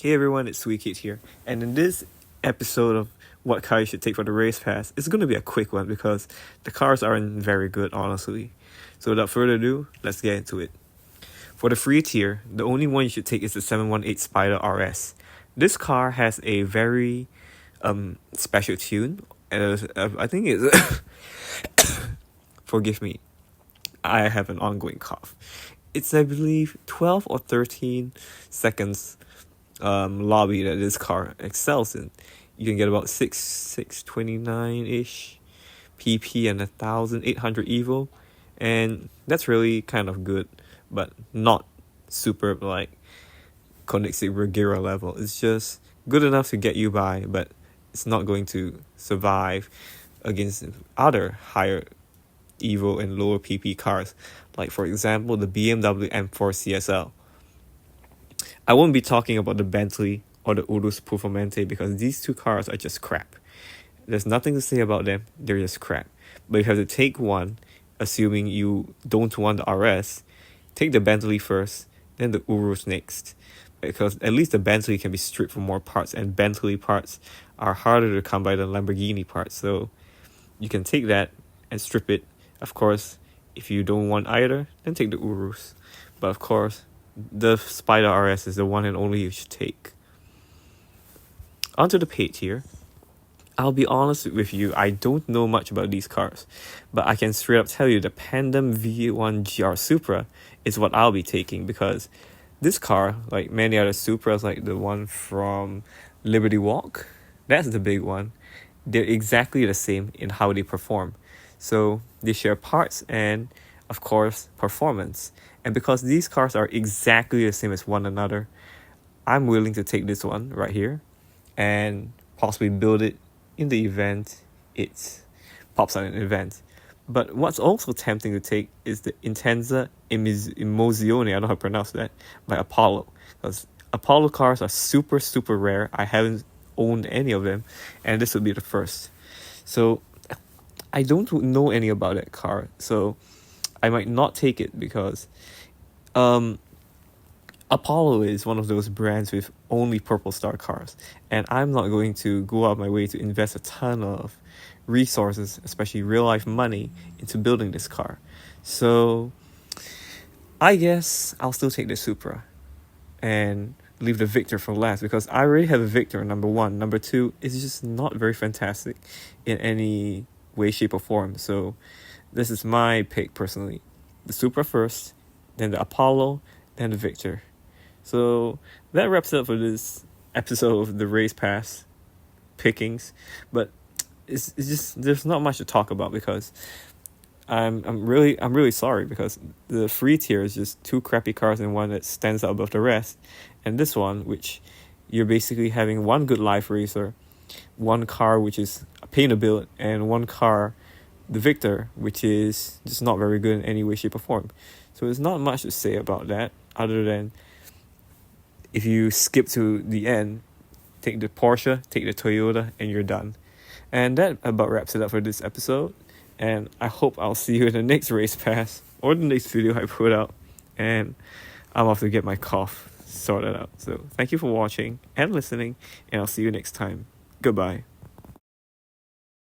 Hey everyone, it's Sweet Kid here, and in this episode of what car you should take for the race pass, it's going to be a quick one because the cars aren't very good, honestly. So without further ado, let's get into it. For the free tier, the only one you should take is the 718 Spider RS. This car has a very special tune, and I think it's forgive me, I have an ongoing cough. It's, I believe, 12 or 13 seconds lobby that this car excels in. You can get about 629-ish PP and 1,800 Evo, and that's really kind of good, but not super like Koenigsegg Regera level. It's just good enough to get you by, but it's not going to survive against other higher Evo and lower PP cars, like for example the BMW M4 CSL. I won't be talking about the Bentley or the Urus Performante because these two cars are just crap. There's nothing to say about them, they're just crap. But if you have to take one, assuming you don't want the RS, take the Bentley first, then the Urus next. Because at least the Bentley can be stripped for more parts, and Bentley parts are harder to come by than Lamborghini parts. So you can take that and strip it. Of course, if you don't want either, then take the Urus. But of course, the Spider RS is the one and only you should take. Onto the paid tier. I'll be honest with you, I don't know much about these cars, but I can straight up tell you the Pandem V1 GR Supra is what I'll be taking, because this car, like many other Supras, like the one from Liberty Walk, that's the big one, they're exactly the same in how they perform. So they share parts and, of course, performance. And because these cars are exactly the same as one another, I'm willing to take this one right here and possibly build it in the event it pops on an event. But what's also tempting to take is the Intenza Emozione, I don't know how to pronounce that, by Apollo. Because Apollo cars are super, super rare. I haven't owned any of them, and this would be the first. So I don't know any about that car, so I might not take it because Apollo is one of those brands with only purple star cars, and I'm not going to go out of my way to invest a ton of resources, especially real life money, into building this car. So I guess I'll still take the Supra and leave the Victor for last, because I already have a Victor, number one. Number two is just not very fantastic in any way, shape, or form. So this is my pick personally. The Supra first, then the Apollo, then the Victor. So that wraps it up for this episode of the Race Pass pickings. But it's just, there's not much to talk about because I'm really sorry, because the free tier is just two crappy cars and one that stands out above the rest. And this one, which you're basically having one good life racer, one car which is a pain to build, and one car, the Victor, which is just not very good in any way, shape, or form. So there's not much to say about that, other than if you skip to the end, take the Porsche, take the Toyota, and you're done. And that about wraps it up for this episode. And I hope I'll see you in the next Race Pass or the next video I put out. And I'm off to get my cough sorted out. So thank you for watching and listening, and I'll see you next time. Goodbye.